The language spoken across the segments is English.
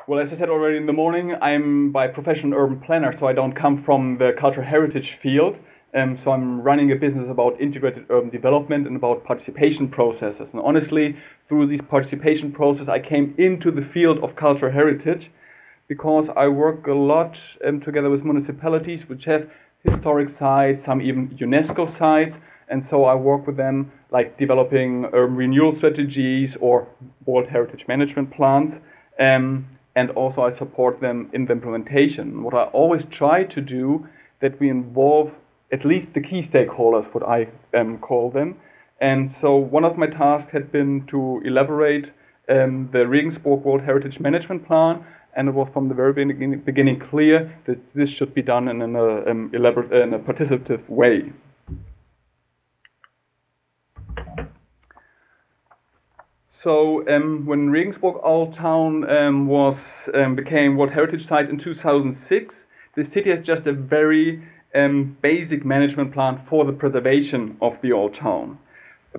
Well, as I said already in the morning, I'm by profession an urban planner, so I don't come from the cultural heritage field. So I'm running a business about integrated urban development and about participation processes. And honestly, through these participation processes, I came into the field of cultural heritage because I work a lot together with municipalities which have historic sites, some even UNESCO sites. And so I work with them like developing urban renewal strategies or World Heritage Management plans. And also I support them in the implementation. What I always try to do that we involve at least the key stakeholders, what I call them. And so one of my tasks had been to elaborate the Regensburg World Heritage Management Plan, and it was from the very beginning clear that this should be done in a participative way. So when Regensburg Old Town became World Heritage Site in 2006, the city has just a very basic management plan for the preservation of the Old Town.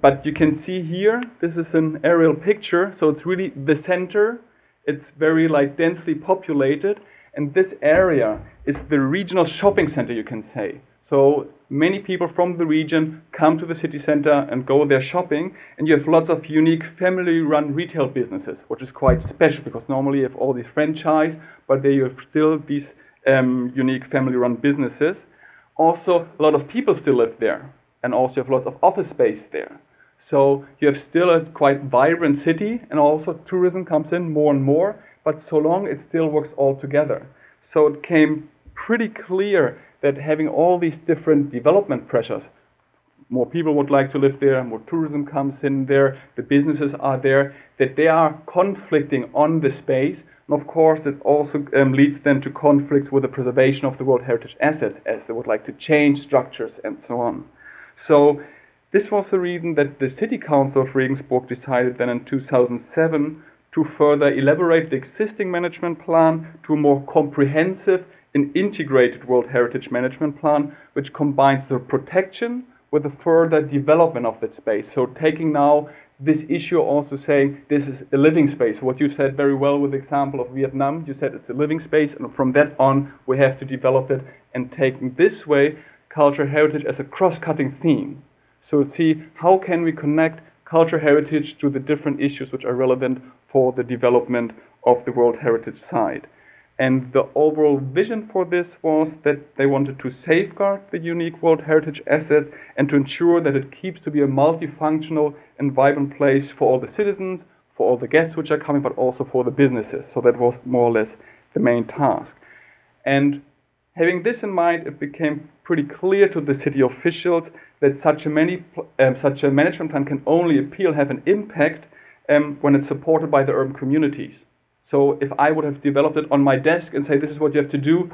But you can see here, this is an aerial picture, so it's really the center. It's very densely populated, and this area is the regional shopping center, you can say. So many people from the region come to the city center and go there shopping, and you have lots of unique family-run retail businesses, which is quite special because normally you have all these franchise, but there you have still these unique family-run businesses. Also, a lot of people still live there, and also you have lots of office space there. So you have still a quite vibrant city, and also tourism comes in more and more, but so long it still works all together. So it came pretty clear that having all these different development pressures, more people would like to live there, more tourism comes in there, the businesses are there, that they are conflicting on the space. And of course, it also leads then to conflicts with the preservation of the World Heritage assets, as they would like to change structures and so on. So this was the reason that the City Council of Regensburg decided then in 2007 to further elaborate the existing management plan to a more comprehensive an integrated World Heritage Management Plan, which combines the protection with the further development of that space. So taking now this issue, also saying this is a living space. What you said very well with the example of Vietnam, you said it's a living space, and from that on we have to develop it, and taking this way cultural heritage as a cross-cutting theme. So see, how can we connect cultural heritage to the different issues which are relevant for the development of the World Heritage Site. And the overall vision for this was that they wanted to safeguard the unique World Heritage asset and to ensure that it keeps to be a multifunctional and vibrant place for all the citizens, for all the guests which are coming, but also for the businesses. So that was more or less the main task. And having this in mind, it became pretty clear to the city officials that such a management plan can only have an impact when it's supported by the urban communities. So if I would have developed it on my desk and say, this is what you have to do,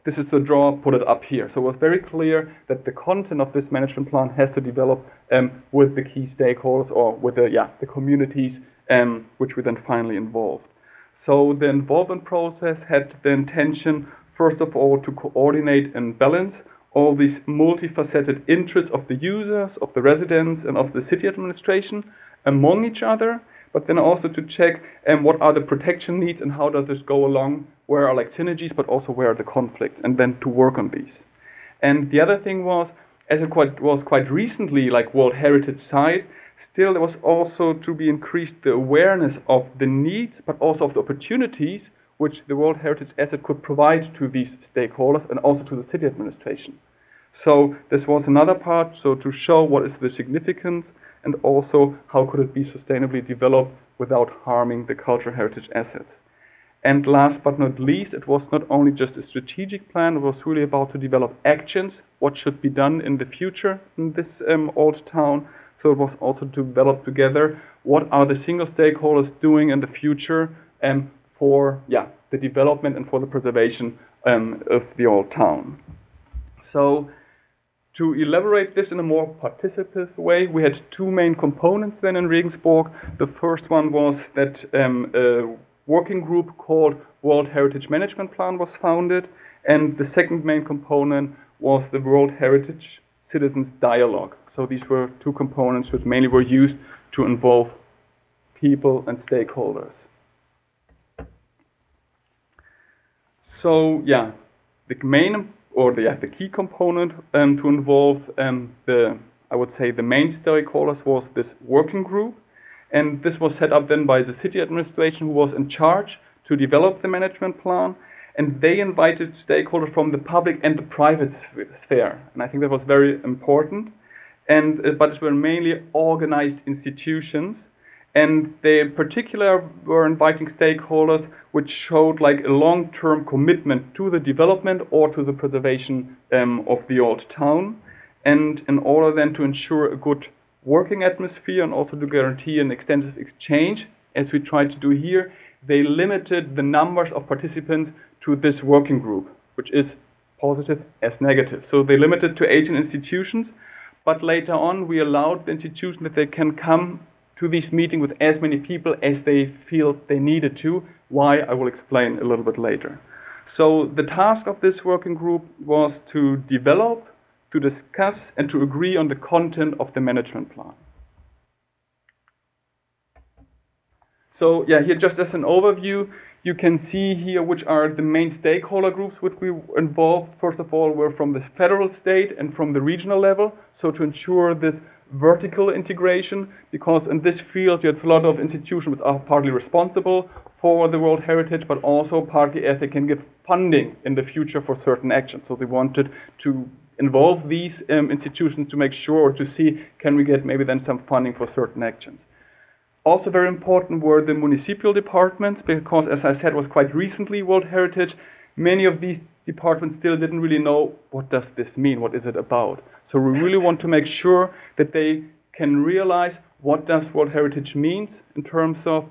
this is the drawer, put it up here. So it was very clear that the content of this management plan has to develop with the key stakeholders or with the communities which we then finally involved. So the involvement process had the intention, first of all, to coordinate and balance all these multifaceted interests of the users, of the residents, and of the city administration among each other, but then also to check what are the protection needs and how does this go along, where are synergies, but also where are the conflicts, and then to work on these. And the other thing was, as it was quite recently World Heritage Site, still there was also to be increased the awareness of the needs, but also of the opportunities which the World Heritage Asset could provide to these stakeholders and also to the city administration. So this was another part, so to show what is the significance and also how could it be sustainably developed without harming the cultural heritage assets. And last but not least, it was not only just a strategic plan, it was really about to develop actions, what should be done in the future in this old town. So it was also to develop together what are the single stakeholders doing in the future for the development and for the preservation of the old town. So to elaborate this in a more participative way, we had two main components then in Regensburg. The first one was that a working group called World Heritage Management Plan was founded, and the second main component was the World Heritage Citizens Dialogue. So these were two components which mainly were used to involve people and stakeholders. So yeah, the main or the key component to involve I would say the main stakeholders was this working group, and this was set up then by the city administration, who was in charge to develop the management plan, and they invited stakeholders from the public and the private sphere, and I think that was very important. And but it were mainly organized institutions, and they in particular were inviting stakeholders which showed like a long-term commitment to the development or to the preservation of the old town, and in order then to ensure a good working atmosphere and also to guarantee an extensive exchange, as we tried to do here, they limited the numbers of participants to this working group, which is positive as negative. So they limited to 18 institutions, but later on we allowed the institution that they can come to this meeting with as many people as they feel they needed to. Why, I will explain a little bit later. So the task of this working group was to develop, to discuss, and to agree on the content of the management plan. So yeah, here just as an overview, you can see here which are the main stakeholder groups which we involved. First of all, we're from the federal state and from the regional level, so to ensure this vertical integration, because in this field you have a lot of institutions which are partly responsible for the World Heritage, but also partly as they can give funding in the future for certain actions. So they wanted to involve these institutions to make sure, to see, can we get maybe then some funding for certain actions. Also very important were the municipal departments, because as I said, was quite recently World Heritage. Many of these departments still didn't really know what does this mean, what is it about. So we really want to make sure that they can realize what does World Heritage means in terms of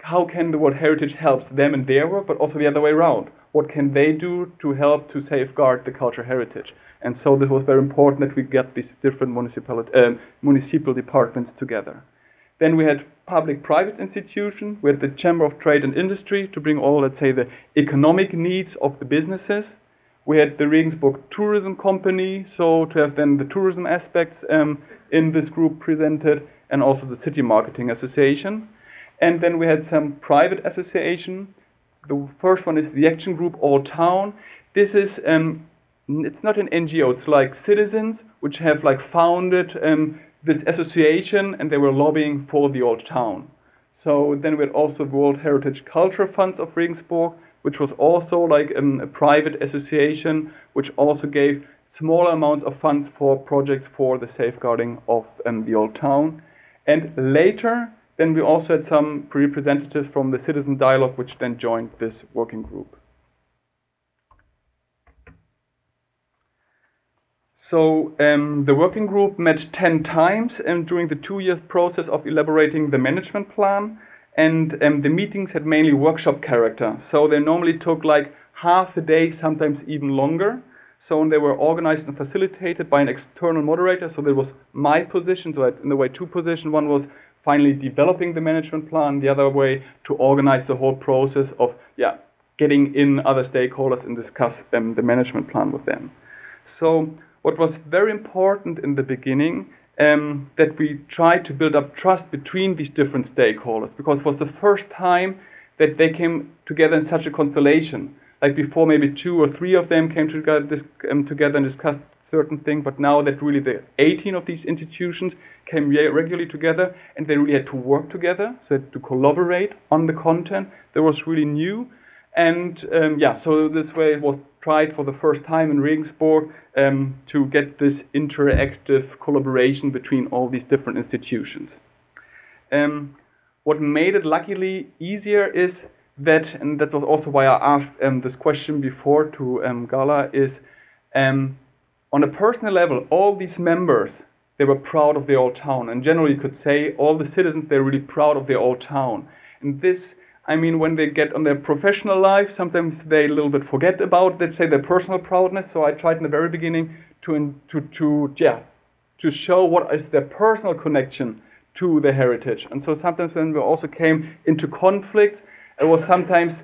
how can the World Heritage help them in their work, but also the other way around. What can they do to help to safeguard the cultural heritage? And so this was very important that we get these different municipal departments together. Then we had public-private institutions. We had the Chamber of Trade and Industry to bring all, let's say, the economic needs of the businesses. We had the Regensburg Tourism Company, so to have then the tourism aspects in this group presented, and also the City Marketing Association. And then we had some private associations. The first one is the Action Group All Town. This is, it's not an NGO, it's like citizens which have like founded this association, and they were lobbying for the old town. So then we had also the World Heritage Culture Funds of Regensburg, which was also like a private association, which also gave smaller amounts of funds for projects for the safeguarding of the old town. And later, then we also had some representatives from the Citizen Dialogue, which then joined this working group. So the working group met 10 times during the 2-year process of elaborating the management plan, and the meetings had mainly workshop character. So they normally took like half a day, sometimes even longer. So they were organized and facilitated by an external moderator. So there was my position, so in a way 2 positions. One was finally developing the management plan, the other way to organize the whole process of getting in other stakeholders and discuss the management plan with them. So what was very important in the beginning, that we tried to build up trust between these different stakeholders, because it was the first time that they came together in such a constellation. Like before, maybe 2 or 3 of them came together and discussed certain things, but now that really the 18 of these institutions came regularly together, and they really had to work together, so had to collaborate on the content. That was really new. And so this way it was tried for the first time in Regensburg to get this interactive collaboration between all these different institutions. What made it luckily easier is that, and that was also why I asked this question before to Gala, is on a personal level, all these members, they were proud of their old town. And generally you could say all the citizens, they're really proud of their old town. And this, I mean, when they get on their professional life, sometimes they a little bit forget about, let's say, their personal proudness. So I tried in the very beginning to show what is their personal connection to the heritage. And so sometimes when we also came into conflicts, it was sometimes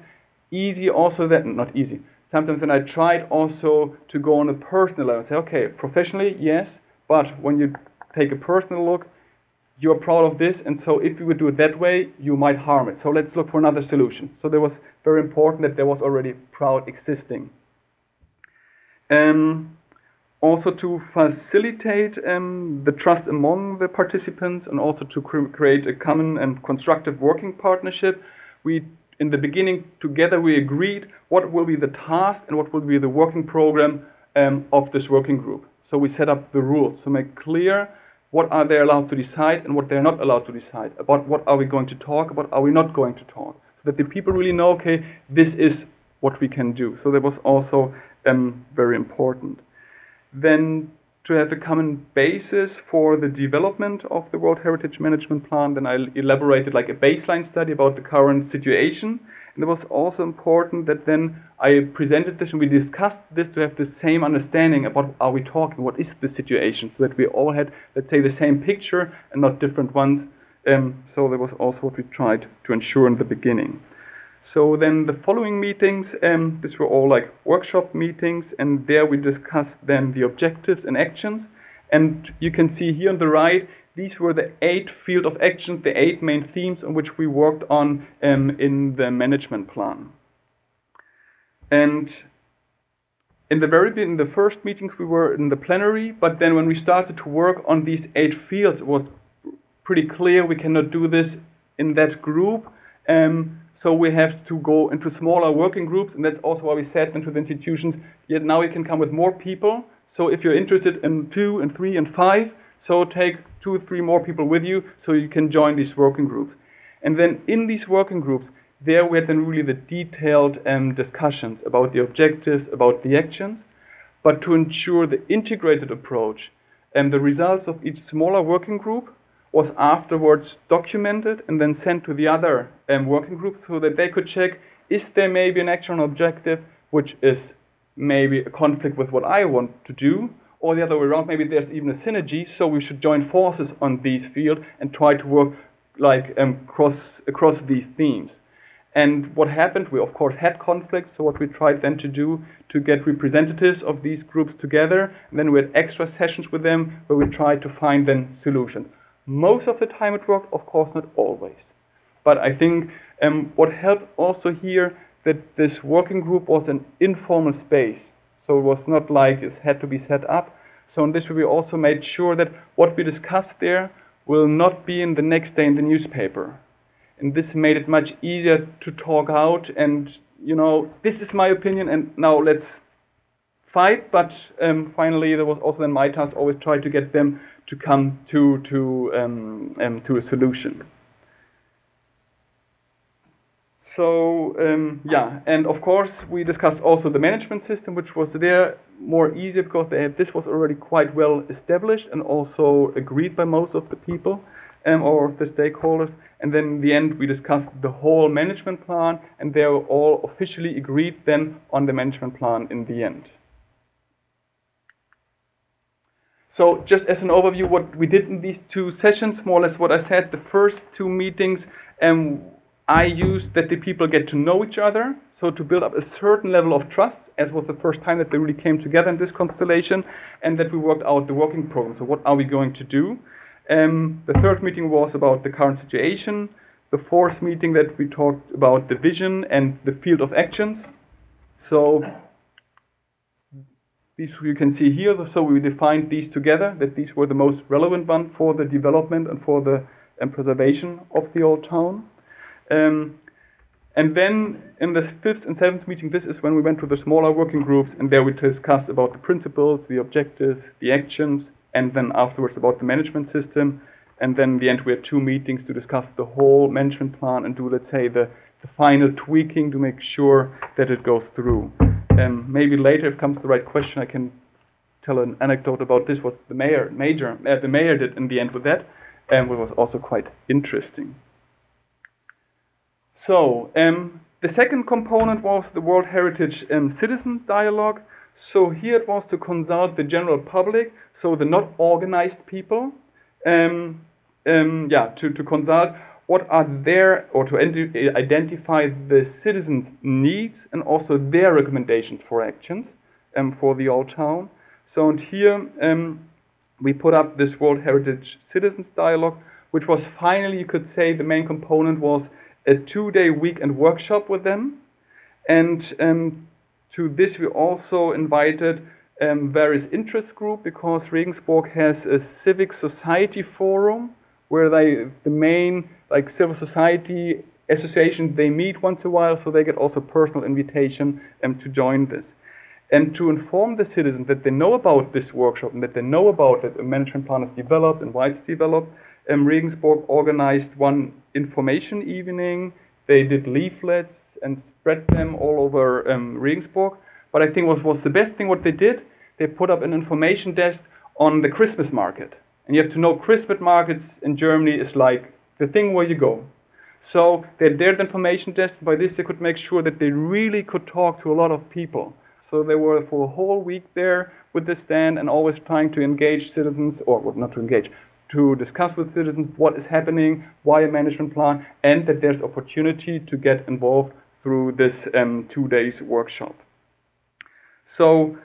easy also that, not easy, sometimes when I tried also to go on a personal level and say, okay, professionally, yes, but when you take a personal look, you're proud of this, and so if we would do it that way, you might harm it. So let's look for another solution. So there was very important that there was already proud existing. Also to facilitate the trust among the participants, and also to create a common and constructive working partnership, in the beginning together we agreed what will be the task and what will be the working program of this working group. So we set up the rules to make clear what are they allowed to decide and what they're not allowed to decide, about what are we going to talk about, are we not going to talk, so that the people really know, okay, this is what we can do. So that was also very important. Then to have a common basis for the development of the World Heritage Management Plan, then I elaborated like a baseline study about the current situation. And it was also important that then I presented this and we discussed this to have the same understanding about what are we talking, what is the situation, so that we all had, let's say, the same picture and not different ones. So that was also what we tried to ensure in the beginning. So then the following meetings, these were all like workshop meetings, and there we discussed then the objectives and actions. And you can see here on the right, these were the 8 field of actions, the 8 main themes on which we worked on in the management plan. And in the first meetings we were in the plenary, but then when we started to work on these 8 fields, it was pretty clear we cannot do this in that group. So we have to go into smaller working groups, and that's also why we said then to the institutions, yet now you can come with more people. So if you're interested in 2 and 3 and 5, so take 2 or 3 more people with you so you can join these working groups. And then in these working groups, there we had then really the detailed discussions about the objectives, about the actions, but to ensure the integrated approach, the results of each smaller working group was afterwards documented and then sent to the other working groups so that they could check, is there maybe an action or objective which is maybe a conflict with what I want to do, or the other way around, maybe there's even a synergy, so we should join forces on these fields and try to work like across these themes. And what happened, we of course had conflicts, so what we tried then to do to get representatives of these groups together, and then we had extra sessions with them where we tried to find then solutions. Most of the time it worked, of course not always. But I think what helped also here that this working group was an informal space. So it was not like it had to be set up. So in this way we also made sure that what we discussed there will not be in the next day in the newspaper. And this made it much easier to talk out and, you know, this is my opinion and now let's fight. But finally there was also then my task, always try to get them to come to a solution. So yeah, and of course we discussed also the management system, which was there more easier because this was already quite well established and also agreed by most of the people or the stakeholders. And then in the end we discussed the whole management plan, and they were all officially agreed then on the management plan in the end. So just as an overview, what we did in these 2 sessions, more or less what I said, the first 2 meetings, I used that the people get to know each other, so to build up a certain level of trust, as was the first time that they really came together in this constellation, and that we worked out the working program. So what are we going to do? The 3rd meeting was about the current situation. The 4th meeting that we talked about the vision and the field of actions. So these you can see here, so we defined these together, that these were the most relevant ones for the development and for the preservation of the old town. And then in the 5th and 7th meeting, this is when we went to the smaller working groups, and there we discussed about the principles, the objectives, the actions, and then afterwards about the management system. And then in the end we had 2 meetings to discuss the whole management plan and do, let's say, the final tweaking to make sure that it goes through. Maybe later, if comes the right question, I can tell an anecdote about this, what the mayor did in the end with that, which was also quite interesting. So, the second component was the World Heritage Citizen Dialogue. So here it was to consult the general public, so the not organized people, to consult what are their, or to identify the citizens' needs and also their recommendations for actions for the old town. So and here we put up this World Heritage Citizens Dialogue, which was finally, you could say, the main component was a 2-day weekend workshop with them. And to this we also invited various interest groups, because Regensburg has a civic society forum where the main civil society associations, they meet once in a while, so they get also personal invitation to join this. And to inform the citizens that they know about this workshop and that they know about that a management plan is developed and why it's developed, Regensburg organized one information evening. They did leaflets and spread them all over Regensburg. But I think what was the best thing what they did, they put up an information desk on the Christmas market. And you have to know Christmas markets in Germany is like the thing where you go. So they had their information desk. By this they could make sure that they really could talk to a lot of people. So they were for a whole week there with the stand and always trying to engage citizens, or well, not to engage, to discuss with citizens what is happening, why a management plan, and that there's opportunity to get involved through this 2 days workshop. So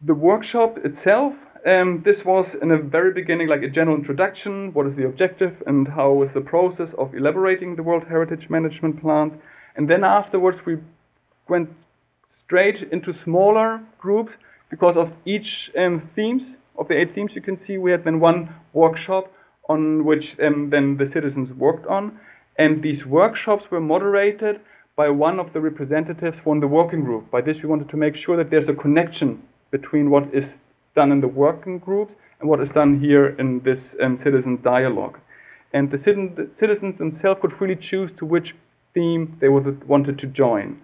the workshop itself, this was in the very beginning like a general introduction, what is the objective and how is the process of elaborating the World Heritage Management Plans. And then afterwards we went straight into smaller groups because of each themes. Of the 8 themes you can see, we had then one workshop on which then the citizens worked on. And these workshops were moderated by one of the representatives from the working group. By this we wanted to make sure that there's a connection between what is done in the working groups and what is done here in this citizen dialogue. And the citizens themselves could really choose to which theme they wanted to join.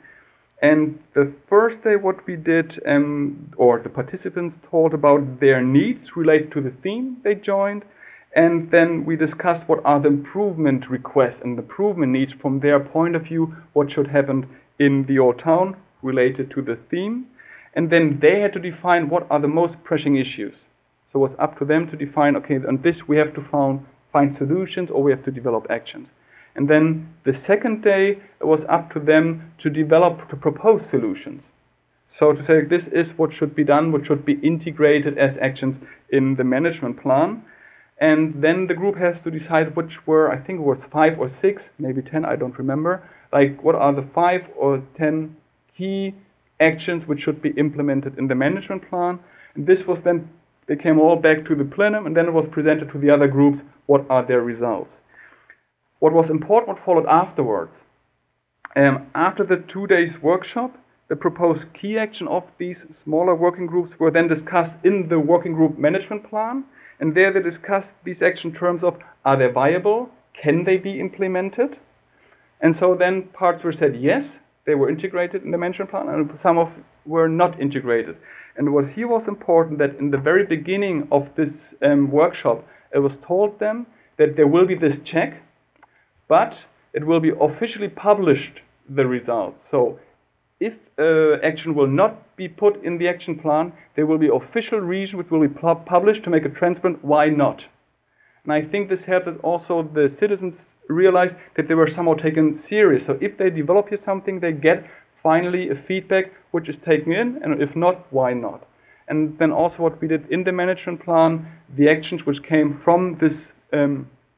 And the first day what we did, or the participants told about their needs related to the theme they joined, and then we discussed what are the improvement requests and improvement needs from their point of view, what should happen in the old town related to the theme. And then they had to define what are the most pressing issues. So it was up to them to define, okay, on this we have to find solutions or we have to develop actions. And then the second day, it was up to them to propose solutions. So to say this is what should be done, what should be integrated as actions in the management plan. And then the group has to decide which were, I think it was 5 or 6, maybe 10, I don't remember. Like what are the 5 or 10 key actions which should be implemented in the management plan. And this was then, they came all back to the plenum and then it was presented to the other groups, what are their results. What was important, what followed afterwards. After the 2 days workshop, the proposed key action of these smaller working groups were then discussed in the working group management plan. And there they discussed these action terms of, are they viable? Can they be implemented? And so then parts were said yes, they were integrated in the management plan, and some of were not integrated. And what here was important, that in the very beginning of this workshop, it was told them that there will be this check, but it will be officially published, the results. So if action will not be put in the action plan, there will be official reason which will be published to make it transparent why not. And I think this helped also the citizens realize that they were somehow taken serious. So if they develop here something, they get finally a feedback which is taken in, and if not, why not? And then also what we did in the management plan, the actions which came from this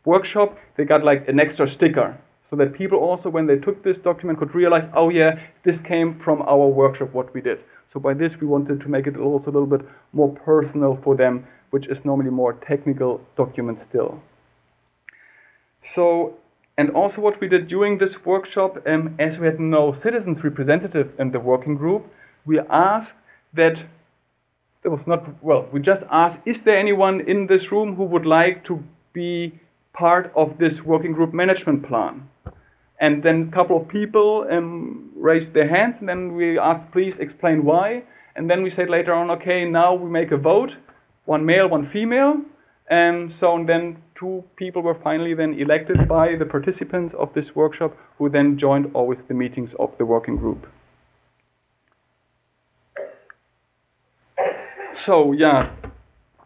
workshop, they got like an extra sticker, so that people also, when they took this document, could realize, oh yeah, this came from our workshop, what we did. So by this we wanted to make it also a little bit more personal for them, which is normally more technical document still. So, and also what we did during this workshop, as we had no citizens representative in the working group, we asked that, there was not, well, we just asked, is there anyone in this room who would like to be part of this working group management plan? And then a couple of people raised their hands, and then we asked, please explain why. And then we said later on, okay, now we make a vote, 1 male, 1 female. And so then 2 people were finally then elected by the participants of this workshop, who then joined always the meetings of the working group. So yeah,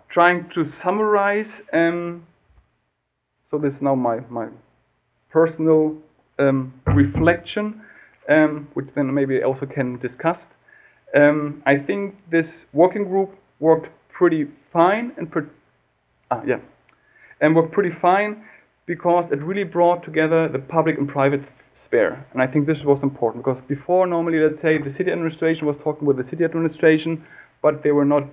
trying to summarize, so this is now my personal reflection, which then maybe also can discuss. I think this working group worked pretty fine and worked pretty fine, because it really brought together the public and private sphere. And I think this was important, because before, normally, let's say, the city administration was talking with the city administration, but they were not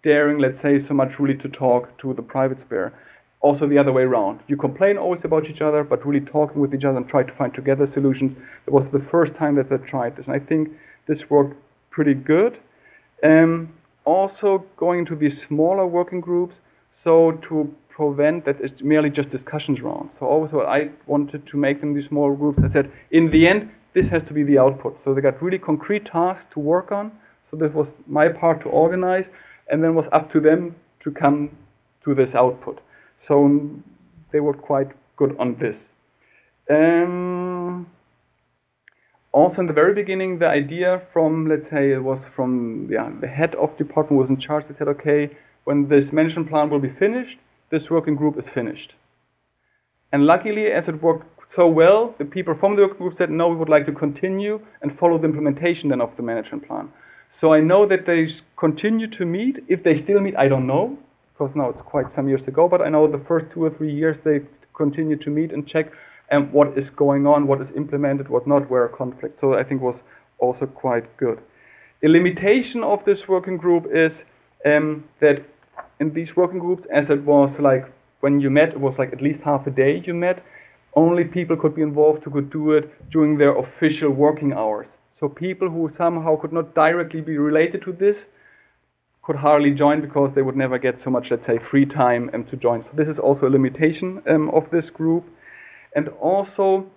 daring, let's say, so much really to talk to the private sphere. Also the other way around. You complain always about each other, but really talking with each other and try to find together solutions. It was the first time that they tried this, and I think this worked pretty good. Also going into these smaller working groups, so to prevent that it's merely just discussions rounds. So always what I wanted to make them these small groups, I said, in the end, this has to be the output. So they got really concrete tasks to work on. So this was my part to organize, and then it was up to them to come to this output. So they were quite good on this. Also in the very beginning, the idea from, let's say, it was from the head of department was in charge. They said, okay, when this management plan will be finished, this working group is finished. And luckily, as it worked so well, the people from the working group said, no, we would like to continue and follow the implementation then of the management plan. So I know that they continue to meet. If they still meet, I don't know, because now it's quite some years ago, but I know the first 2 or 3 years they continue to meet and check what is going on, what is implemented, what not, where are conflicts. So I think was also quite good. A limitation of this working group is that in these working groups, as it was like when you met, it was like at least half a day you met, only people could be involved who could do it during their official working hours. So people who somehow could not directly be related to this could hardly join, because they would never get so much, let's say, free time to join. So this is also a limitation of this group. And also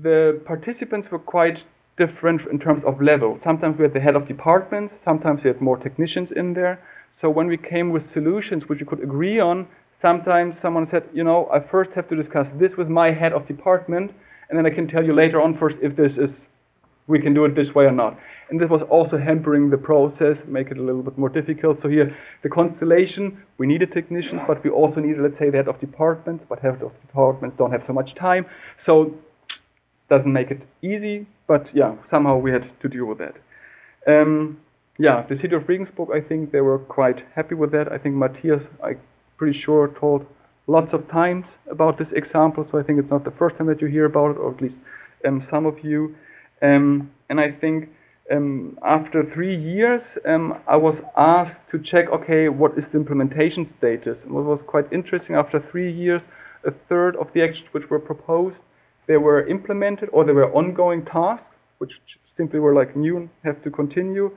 the participants were quite different in terms of level. Sometimes we had the head of departments, sometimes we had more technicians in there. So when we came with solutions which we could agree on, sometimes someone said, you know, I first have to discuss this with my head of department, and then I can tell you later on first if we can do it this way or not. And this was also hampering the process, make it a little bit more difficult. So here, the constellation, we needed technicians, but we also needed, let's say, the head of departments, but head of departments don't have so much time. So doesn't make it easy, but yeah, somehow we had to deal with that. Yeah, the city of Regensburg, I think they were quite happy with that. I think Matthias, I'm pretty sure, told lots of times about this example, so I think it's not the first time that you hear about it, or at least some of you. And I think after 3 years, I was asked to check, okay, what is the implementation status? And what was quite interesting, after 3 years, a third of the actions which were proposed, they were implemented, or they were ongoing tasks, which simply were like new and have to continue.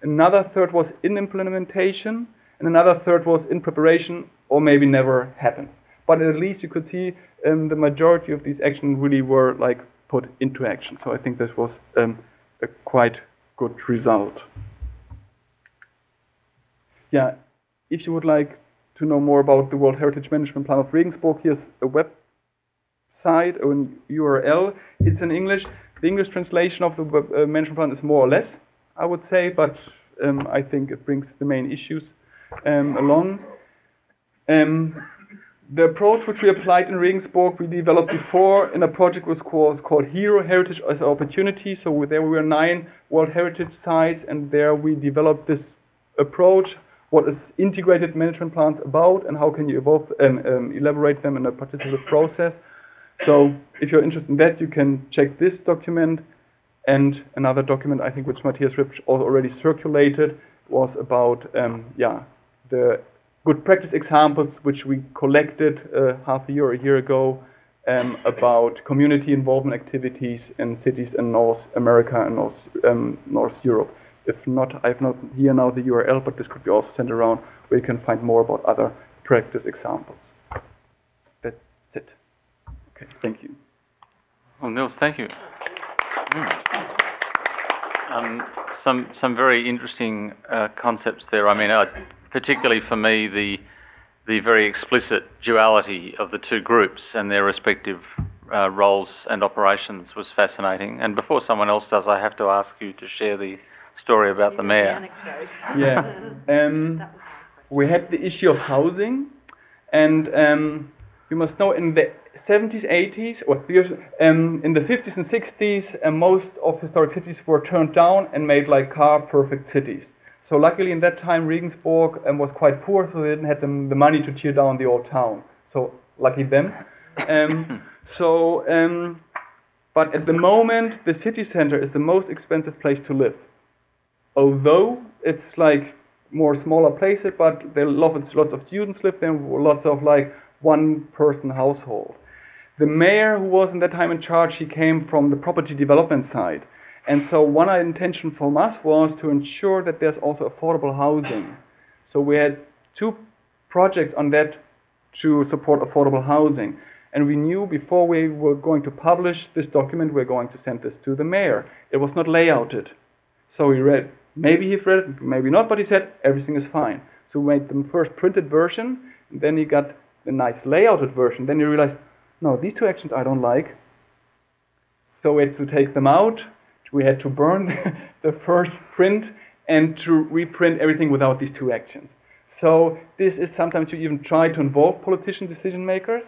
Another third was in implementation, and another third was in preparation, or maybe never happened. But at least you could see the majority of these actions really were like put into action. So I think this was a quite good result. Yeah, if you would like to know more about the World Heritage Management Plan of Regensburg, here's a website or an URL. It's in English. The English translation of the management plan is more or less, I would say, but I think it brings the main issues along. The approach which we applied in Regensburg, we developed before in a project was called Hero Heritage as an Opportunity. So there we were 9 World Heritage sites, and there we developed this approach. What is integrated management plans about, and how can you evolve and elaborate them in a participative process? So if you're interested in that, you can check this document. And another document, I think, which Matthias Ripsch also already circulated, was about the good practice examples which we collected half a year or a year ago about community involvement activities in cities in North America and North Europe. If not, I have not here now the URL, but this could be also sent around where you can find more about other practice examples. That's it. Okay, thank you. Well, Nils, thank you. Some very interesting concepts there. I mean, particularly for me, the very explicit duality of the two groups and their respective roles and operations was fascinating. And before someone else does, I have to ask you to share the story about the mayor. Yeah, we had the issue of housing, and you must know in the 70s, 80s, or in the 50s and 60s, most of historic cities were turned down and made like car-perfect cities. So luckily in that time Regensburg was quite poor, so they didn't have the money to tear down the old town. So lucky them. Um, so, but at the moment, the city center is the most expensive place to live. Although it's like more smaller places, but there are lots of students live there, lots of like one-person household. The mayor who was in that time in charge, he came from the property development side. And so one intention from us was to ensure that there's also affordable housing. So we had two projects on that to support affordable housing. And we knew before we were going to publish this document, we were going to send this to the mayor. It was not layouted. So he read, maybe he read it, maybe not, but he said everything is fine. So we made the first printed version, and then he got the nice layouted version. Then he realized, no, these two actions I don't like. So we had to take them out. We had to burn the first print and to reprint everything without these two actions. So this is sometimes you even try to involve politician decision makers,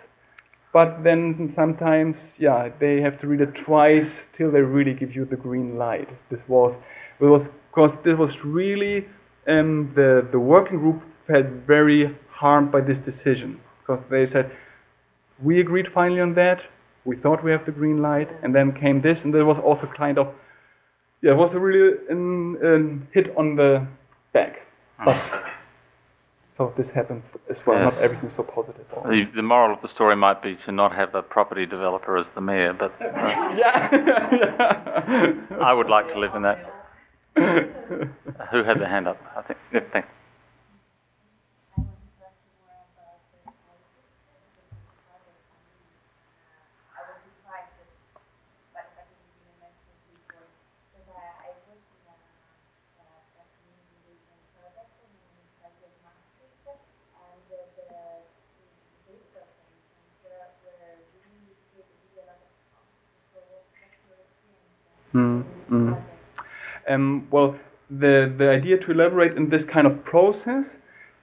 but then sometimes, yeah, they have to read it twice till they really give you the green light. Because this was really, the working group felt very harmed by this decision. Because they said, we agreed finally on that, we thought we have the green light, and then came this, and there was also kind of, yeah, it was a really hit on the back. But, so this happens as well. Yes. Not everything's so positive. The moral of the story might be to not have a property developer as the mayor, but yeah. I would like to live in that. Who had their hand up? I think. Yeah, thanks. Well, the idea to elaborate in this kind of process,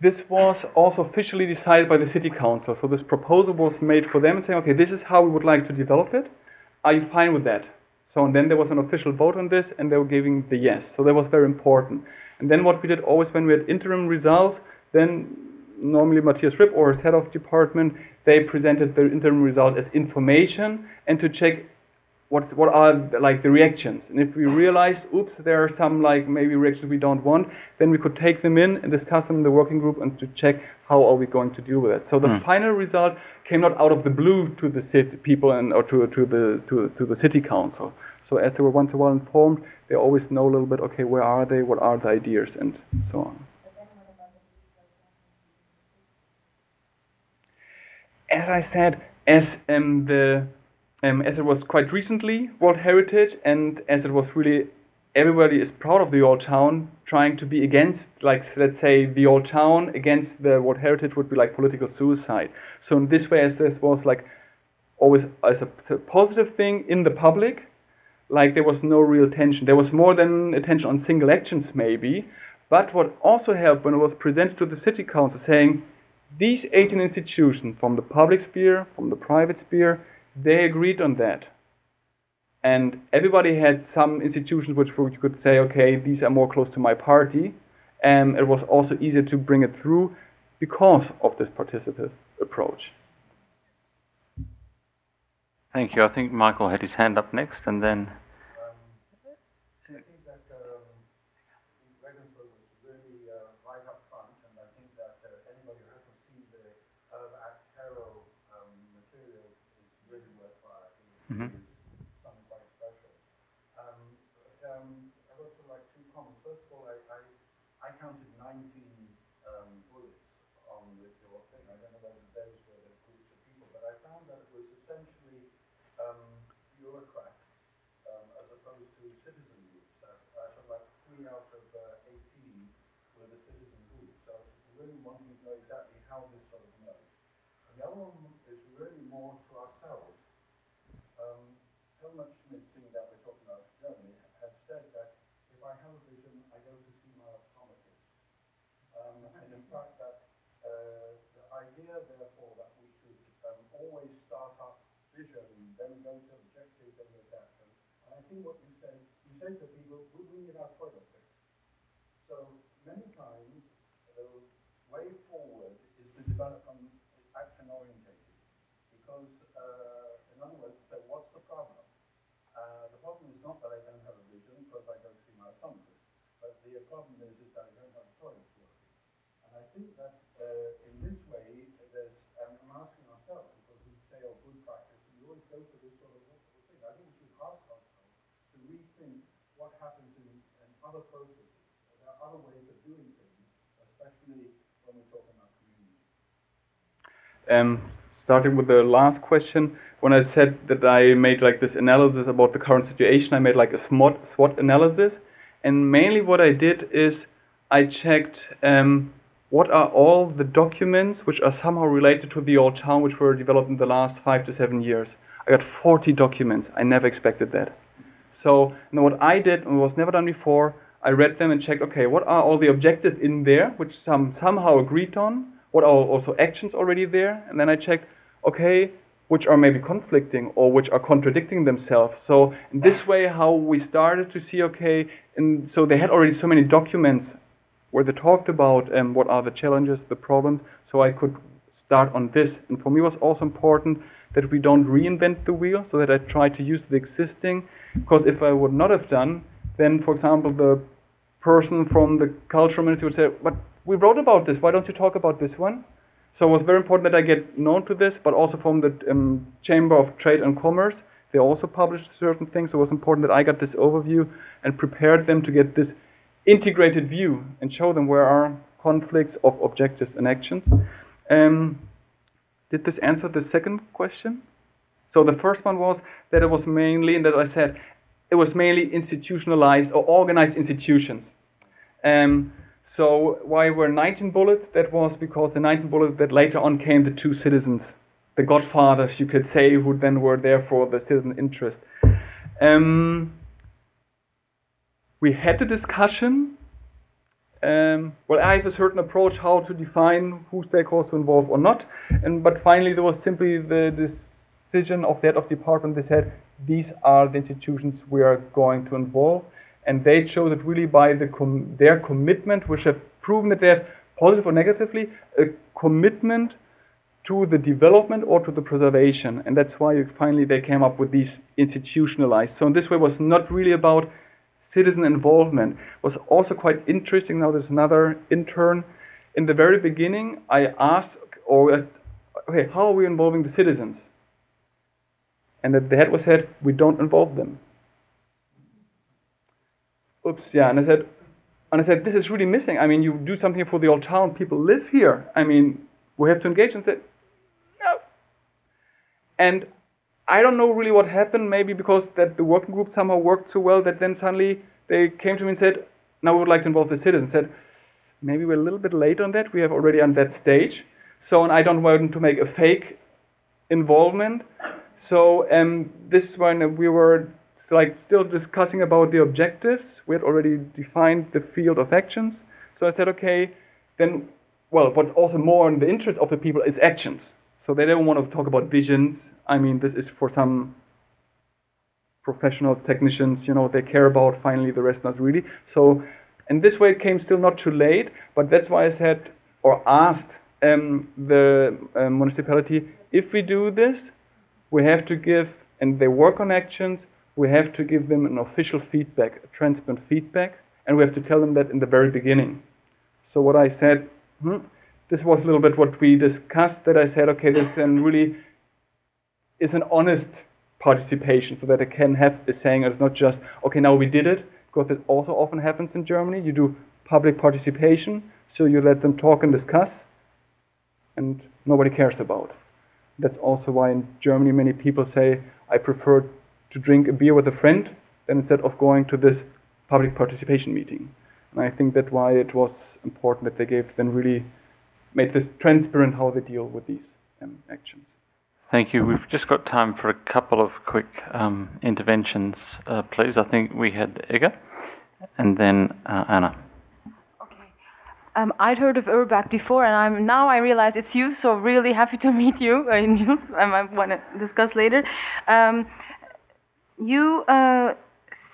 this was also officially decided by the city council. So this proposal was made for them and saying, okay, this is how we would like to develop it. Are you fine with that? So and then there was an official vote on this, and they were giving the yes. So that was very important. And then what we did always when we had interim results, then normally Matthias Ripp or his head of department, they presented the interim result as information and to check what are like the reactions. And if we realized, oops, there are some like maybe reactions we don't want, then we could take them in and discuss them in the working group and to check how are we going to deal with it. So the final result came not out of the blue to the city people and or to the city council. So as they were once in a while informed, they always know a little bit, okay, where are they, what are the ideas, and so on. As I said, as it was quite recently World Heritage, and as it was really, everybody is proud of the old town, trying to be against, like, let's say, the old town against the World Heritage would be like political suicide. So in this way, as this was like always as a positive thing in the public, like there was no real tension. There was more than attention on single actions maybe, but what also helped when it was presented to the city council saying, these 18 institutions from the public sphere, from the private sphere, they agreed on that. And everybody had some institutions which you could say, okay, these are more close to my party. And it was also easier to bring it through because of this participative approach. Thank you. I think Michael had his hand up next, and then... I think that Regensburg was really right up front, and I think that anybody who hasn't seen the Actero material is really worthwhile. I think it's something quite special. I've also like two comments. First of all, I counted 19 bullets on your thing. I don't know whether those were the groups of people, but I found that it was essentially bureaucrats as opposed to citizen groups. I felt like 3 out of 18 were the citizen groups. So I was really wanting to know exactly how this sort of knows. And the other one is really more to ourselves. Helmut Schmidt, seeing that we're talking about Germany, has said that if I have a vision, I go to see my optometrist. And in fact, that the idea, therefore, that we should always start up vision, then go to objective, then adapt. And I think what you say to people, we need our toilet fixed. So many times, the way forward is to develop action orientated, because the problem is that I don't have toilets working. And I think that in this way, there's, I'm asking ourselves, because we say, oh, good practice, and we always go for this sort of thing. I think we should ask ourselves to rethink what happens in other processes. There are other ways of doing things, especially when we're talking about community. Starting with the last question, when I said that I made like this analysis about the current situation, I made like a SWOT analysis, and mainly what I did is I checked what are all the documents which are somehow related to the old town which were developed in the last 5 to 7 years. I got 40 documents. I never expected that. So what I did, and was never done before, I read them and checked, okay, what are all the objectives in there which somehow agreed on? What are also actions already there? And then I checked, okay, which are maybe conflicting or which are contradicting themselves. So in this way, how we started to see, okay, and so they had already so many documents where they talked about what are the challenges, the problems, so I could start on this. And for me it was also important that we don't reinvent the wheel, so that I try to use the existing, because if I would not have done, then for example the person from the cultural ministry would say, but we wrote about this, why don't you talk about this one? So it was very important that I get known to this, but also from the Chamber of Trade and Commerce. They also published certain things, so it was important that I got this overview and prepared them to get this integrated view and show them where are conflicts of objectives and actions. Did this answer the second question? So the first one was that it was mainly, and that I said, it was mainly institutionalized or organized institutions. So why were 19 bullets? That was because the 19 bullets that later on came the two citizens, the godfathers, you could say, who then were there for the citizen interest. We had the discussion. Well, I have a certain approach how to define who stakeholders to involve or not. But finally, there was simply the decision of the head of department. They said, these are the institutions we are going to involve. And they chose it really by their commitment, which have proven that they have, positive or negatively, a commitment to the development or to the preservation. And that's why finally they came up with these institutionalized. So in this way it was not really about citizen involvement. It was also quite interesting. Now there's another intern. In the very beginning I asked, okay, how are we involving the citizens? And the head was said, we don't involve them. Oops, yeah, and I said, this is really missing. I mean, you do something for the old town, people live here. I mean, we have to engage. And said, no. And I don't know really what happened, maybe because that the working group somehow worked so well that then suddenly they came to me and said, now we would like to involve the citizens. I said, maybe we're a little bit late on that. We have already on that stage. So, and I don't want to make a fake involvement. So, this one we were like still discussing about the objectives. We had already defined the field of actions. So I said, okay, then, well, what's also more in the interest of the people is actions. So they don't want to talk about visions. I mean, this is for some professional technicians, you know, they care about, finally the rest not really. So in this way it came still not too late, but that's why I said, or asked the municipality, if we do this, we have to give, and they work on actions, we have to give them an official feedback, a transparent feedback, and we have to tell them that in the very beginning. So what I said, this was a little bit what we discussed, that I said, okay, this then really is an honest participation, so that they can have a saying, it's not just, okay, now we did it, because it also often happens in Germany. You do public participation, so you let them talk and discuss, and nobody cares about. That's also why in Germany many people say, I prefer to drink a beer with a friend than instead of going to this public participation meeting. And I think that's why it was important that they really made this transparent how they deal with these actions. Thank you. We've just got time for a couple of quick interventions, please. I think we had Ega and then Anna. Okay. I'd heard of Urbach before, and now I realize it's you, so really happy to meet you, Nils. I want to discuss later. You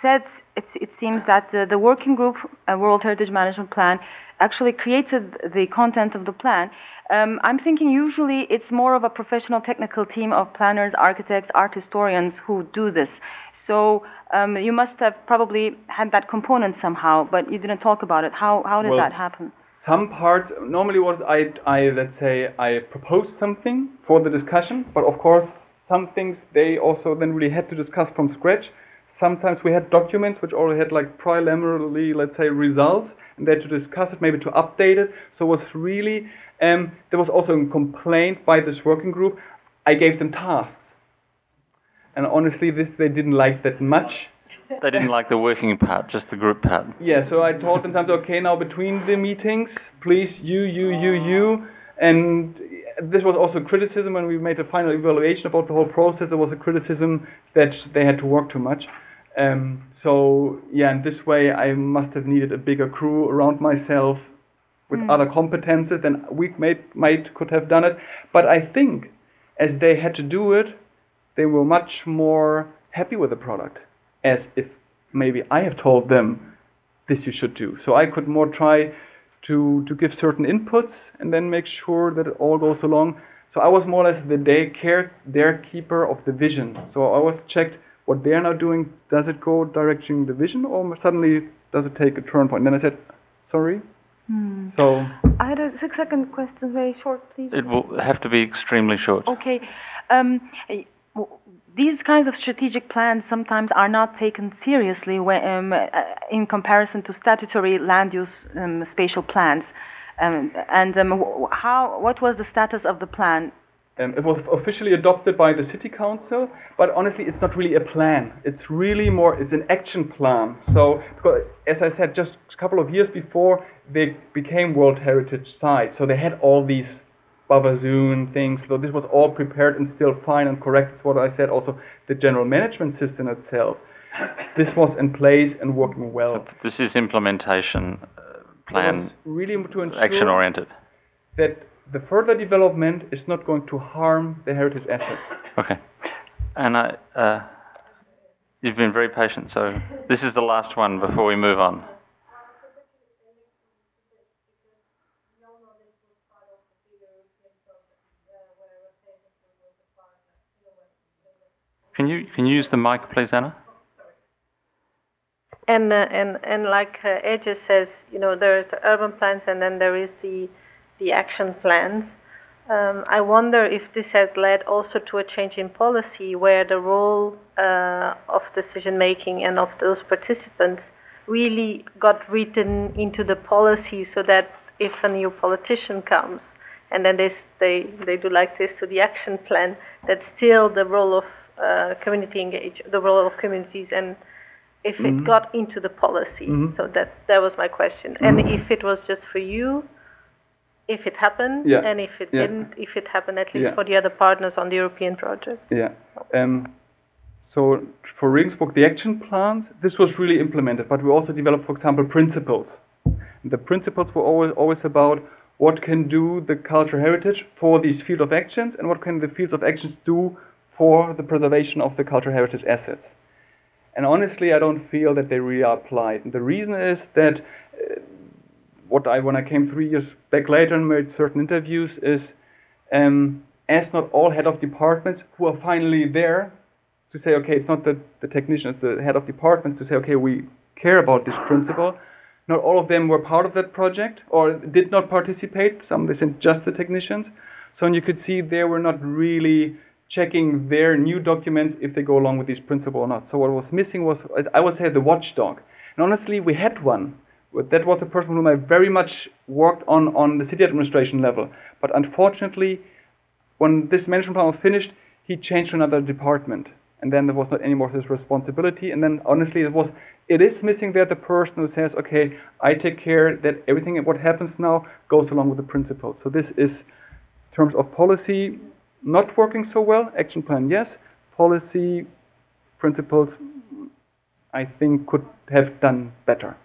said it seems that the working group, World Heritage Management Plan, actually created the content of the plan. I'm thinking usually it's more of a professional technical team of planners, architects, art historians who do this. So you must have probably had that component somehow, but you didn't talk about it. How did that happen? Some parts, normally was I let's say, I proposed something for the discussion, but of course some things they also then really had to discuss from scratch. Sometimes we had documents which already had like preliminarily, let's say, results, and they had to discuss it, maybe to update it. So it was really, there was also a complaint by this working group. I gave them tasks. And honestly, this they didn't like that much. They didn't like the working part, just the group part. Yeah, so I told them sometimes, okay, now between the meetings, please, you. And this was also criticism when we made a final evaluation about the whole process. There was a criticism that they had to work too much. So, yeah, in this way, I must have needed a bigger crew around myself with other competences than we could have done it. But I think as they had to do it, they were much more happy with the product, as if maybe I have told them this you should do. So I could more try to give certain inputs and then make sure that it all goes along. So I was more or less their keeper of the vision. So I always checked what they're now doing. Does it go directing the vision, or suddenly does it take a turn point? And then I said, sorry. So I had a 6-second question, very short, please. It will have to be extremely short. Okay. These kinds of strategic plans sometimes are not taken seriously when, in comparison to statutory land use spatial plans. What was the status of the plan? It was officially adopted by the city council, but honestly, it's not really a plan. It's really more, it's an action plan. So, because, as I said, just a couple of years before, they became World Heritage Sites. So they had all these Babazoon things. So this was all prepared and still fine and correct. That's what I said. Also, the general management system itself, this was in place and working well. So this is implementation plan, really to ensure action-oriented. That the further development is not going to harm the heritage assets. Okay. And you've been very patient, so this is the last one before we move on. Can you use the mic, please, Anna? And like Ege says, you know, there is the urban plans and then there is the action plans. I wonder if this has led also to a change in policy where the role of decision making and of those participants really got written into the policy, so that if a new politician comes and then they do like this to the action plan, that still the role of the role of communities, and if it got into the policy. So that was my question. And if it was just for you, if it happened, and if it didn't, if it happened at least for the other partners on the European project. Yeah. So for Regensburg, the action plans, this was really implemented, but we also developed, for example, principles. And the principles were always about what can do the cultural heritage for these field of actions, and what can the fields of actions do for the preservation of the cultural heritage assets. And honestly, I don't feel that they really are applied. And the reason is that when I came 3 years back later and made certain interviews, is as not all head of departments who are finally there to say, okay, it's not the technician, it's the head of department to say, okay, we care about this principle. Not all of them were part of that project or did not participate. Some they sent just the technicians. So you could see they were not really checking their new documents if they go along with these principles or not. So what was missing was, I would say, the watchdog. And honestly, we had one. That was the person whom I very much worked on the city administration level. But unfortunately, when this management plan was finished, he changed to another department. And then there was not anymore his responsibility. And then honestly, it is missing there the person who says, okay, I take care that everything what happens now goes along with the principles. So this is, in terms of policy, not working so well. Action plan, yes. Policy, principles, I think could have done better.